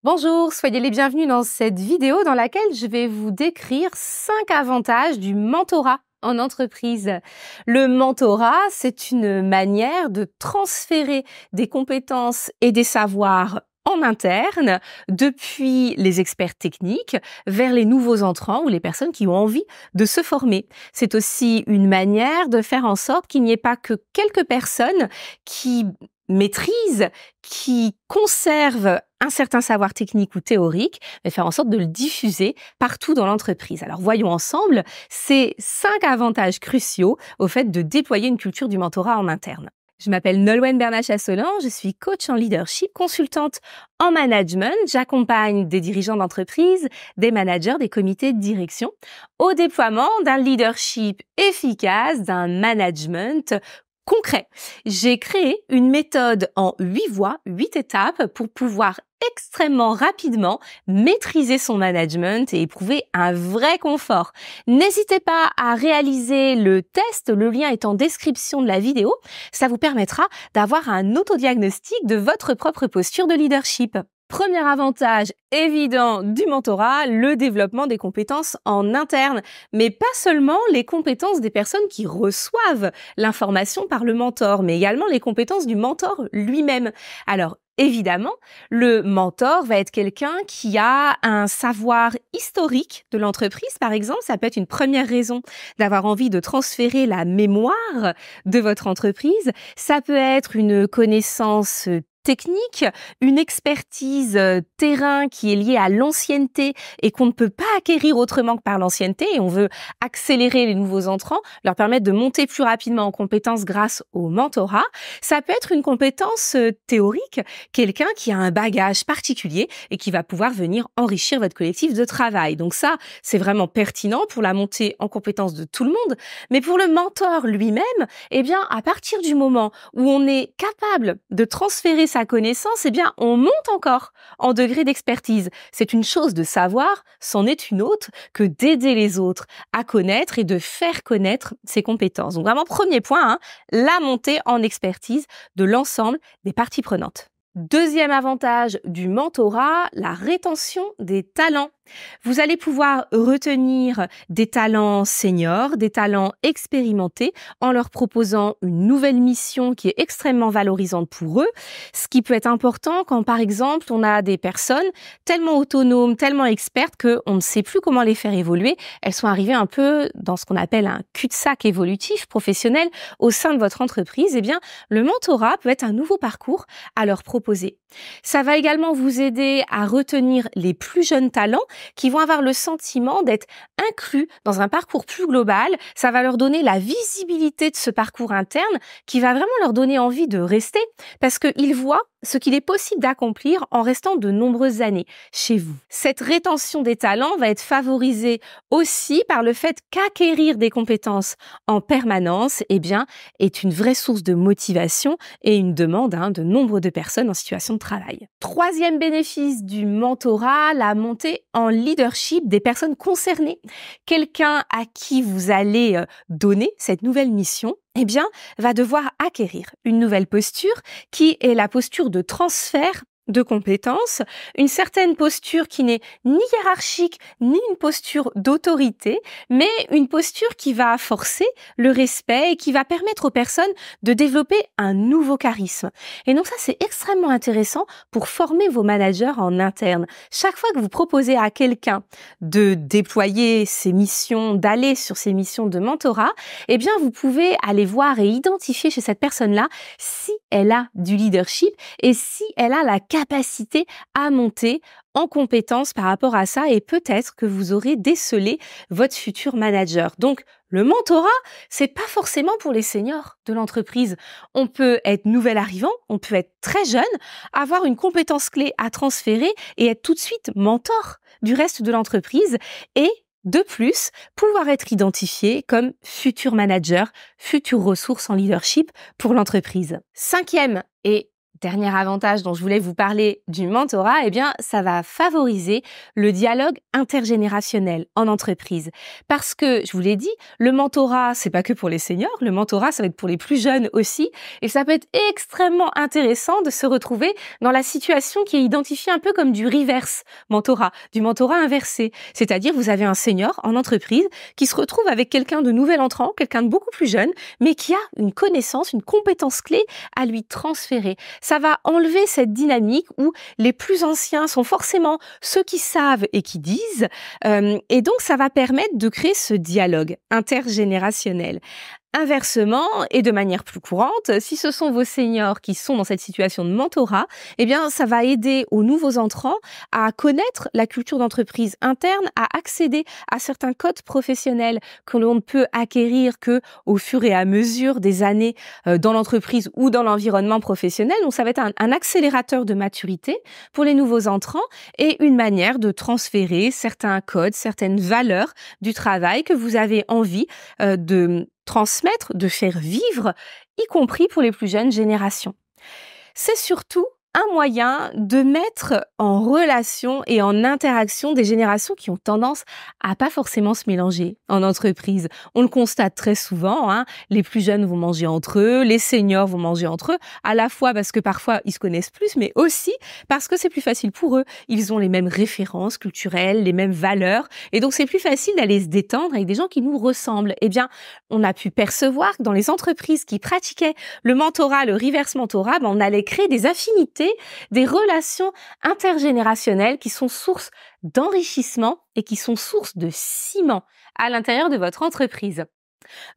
Bonjour, soyez les bienvenus dans cette vidéo dans laquelle je vais vous décrire 5 avantages du mentorat en entreprise. Le mentorat, c'est une manière de transférer des compétences et des savoirs en interne depuis les experts techniques vers les nouveaux entrants ou les personnes qui ont envie de se former. C'est aussi une manière de faire en sorte qu'il n'y ait pas que quelques personnes qui maîtrisent, qui conservent un certain savoir technique ou théorique, mais faire en sorte de le diffuser partout dans l'entreprise. Alors voyons ensemble ces 5 avantages cruciaux au fait de déployer une culture du mentorat en interne. Je m'appelle Nolwenn Bernat-Chasselan, je suis coach en leadership, consultante en management. J'accompagne des dirigeants d'entreprise, des managers, des comités de direction au déploiement d'un leadership efficace, d'un management concret. J'ai créé une méthode en 8 voies, 8 étapes pour pouvoir extrêmement rapidement maîtriser son management et éprouver un vrai confort. N'hésitez pas à réaliser le test, le lien est en description de la vidéo. Ça vous permettra d'avoir un autodiagnostic de votre propre posture de leadership. Premier avantage évident du mentorat, le développement des compétences en interne, mais pas seulement les compétences des personnes qui reçoivent l'information par le mentor, mais également les compétences du mentor lui-même. Alors, évidemment, le mentor va être quelqu'un qui a un savoir historique de l'entreprise, par exemple. Ça peut être une première raison d'avoir envie de transférer la mémoire de votre entreprise. Ça peut être une connaissance technique, une expertise terrain qui est liée à l'ancienneté et qu'on ne peut pas acquérir autrement que par l'ancienneté, et on veut accélérer les nouveaux entrants, leur permettre de monter plus rapidement en compétences grâce au mentorat. Ça peut être une compétence théorique, quelqu'un qui a un bagage particulier et qui va pouvoir venir enrichir votre collectif de travail. Donc ça, c'est vraiment pertinent pour la montée en compétences de tout le monde, mais pour le mentor lui-même, eh bien, à partir du moment où on est capable de transférer sa connaissance, eh bien, on monte encore en degré d'expertise. C'est une chose de savoir, c'en est une autre que d'aider les autres à connaître et de faire connaître ses compétences. Donc vraiment, premier point, la montée en expertise de l'ensemble des parties prenantes. Deuxième avantage du mentorat, la rétention des talents. Vous allez pouvoir retenir des talents seniors, des talents expérimentés en leur proposant une nouvelle mission qui est extrêmement valorisante pour eux, ce qui peut être important quand, par exemple, on a des personnes tellement autonomes, tellement expertes qu'on ne sait plus comment les faire évoluer. Elles sont arrivées un peu dans ce qu'on appelle un cul-de-sac évolutif professionnel au sein de votre entreprise. Eh bien, le mentorat peut être un nouveau parcours à leur proposer. Ça va également vous aider à retenir les plus jeunes talents qui vont avoir le sentiment d'être inclus dans un parcours plus global. Ça va leur donner la visibilité de ce parcours interne qui va vraiment leur donner envie de rester parce qu'ils voient ce qu'il est possible d'accomplir en restant de nombreuses années chez vous. Cette rétention des talents va être favorisée aussi par le fait qu'acquérir des compétences en permanence, eh bien, est une vraie source de motivation et une demande de nombre de personnes en situation de travail. Troisième bénéfice du mentorat, la montée en leadership des personnes concernées. Quelqu'un à qui vous allez donner cette nouvelle mission, eh bien, va devoir acquérir une nouvelle posture qui est la posture de transfert de compétences, une certaine posture qui n'est ni hiérarchique, ni une posture d'autorité, mais une posture qui va forcer le respect et qui va permettre aux personnes de développer un nouveau charisme. Et donc ça, c'est extrêmement intéressant pour former vos managers en interne. Chaque fois que vous proposez à quelqu'un de déployer ses missions, d'aller sur ses missions de mentorat, eh bien, vous pouvez aller voir et identifier chez cette personne-là si elle a du leadership et si elle a la capacité à monter en compétences par rapport à ça, et peut-être que vous aurez décelé votre futur manager. Donc, le mentorat, c'est pas forcément pour les seniors de l'entreprise. On peut être nouvel arrivant, on peut être très jeune, avoir une compétence clé à transférer et être tout de suite mentor du reste de l'entreprise et de plus, pouvoir être identifié comme futur manager, future ressource en leadership pour l'entreprise. Cinquième et dernier avantage dont je voulais vous parler du mentorat, eh bien, ça va favoriser le dialogue intergénérationnel en entreprise. Parce que, je vous l'ai dit, le mentorat, c'est pas que pour les seniors, le mentorat, ça va être pour les plus jeunes aussi. Et ça peut être extrêmement intéressant de se retrouver dans la situation qui est identifiée un peu comme du reverse mentorat, du mentorat inversé. C'est-à-dire, vous avez un senior en entreprise qui se retrouve avec quelqu'un de nouvel entrant, quelqu'un de beaucoup plus jeune, mais qui a une connaissance, une compétence clé à lui transférer. Ça va enlever cette dynamique où les plus anciens sont forcément ceux qui savent et qui disent, et donc ça va permettre de créer ce dialogue intergénérationnel. Inversement, et de manière plus courante, si ce sont vos seniors qui sont dans cette situation de mentorat, eh bien, ça va aider aux nouveaux entrants à connaître la culture d'entreprise interne, à accéder à certains codes professionnels que l'on ne peut acquérir que au fur et à mesure des années dans l'entreprise ou dans l'environnement professionnel. Donc, ça va être un accélérateur de maturité pour les nouveaux entrants et une manière de transférer certains codes, certaines valeurs du travail que vous avez envie de transmettre, de faire vivre, y compris pour les plus jeunes générations. C'est surtout un moyen de mettre en relation et en interaction des générations qui ont tendance à pas forcément se mélanger en entreprise. On le constate très souvent, les plus jeunes vont manger entre eux, les seniors vont manger entre eux, à la fois parce que parfois ils se connaissent plus, mais aussi parce que c'est plus facile pour eux. Ils ont les mêmes références culturelles, les mêmes valeurs, et donc c'est plus facile d'aller se détendre avec des gens qui nous ressemblent. Eh bien, on a pu percevoir que dans les entreprises qui pratiquaient le mentorat, le reverse mentorat, on allait créer des affinités, des relations intergénérationnelles qui sont source d'enrichissement et qui sont source de ciment à l'intérieur de votre entreprise.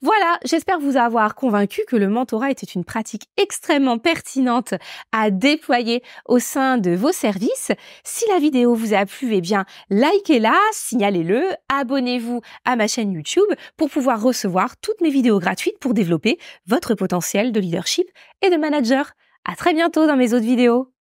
Voilà, j'espère vous avoir convaincu que le mentorat était une pratique extrêmement pertinente à déployer au sein de vos services. Si la vidéo vous a plu, eh bien, likez-la, signalez-le, abonnez-vous à ma chaîne YouTube pour pouvoir recevoir toutes mes vidéos gratuites pour développer votre potentiel de leadership et de manager. À très bientôt dans mes autres vidéos.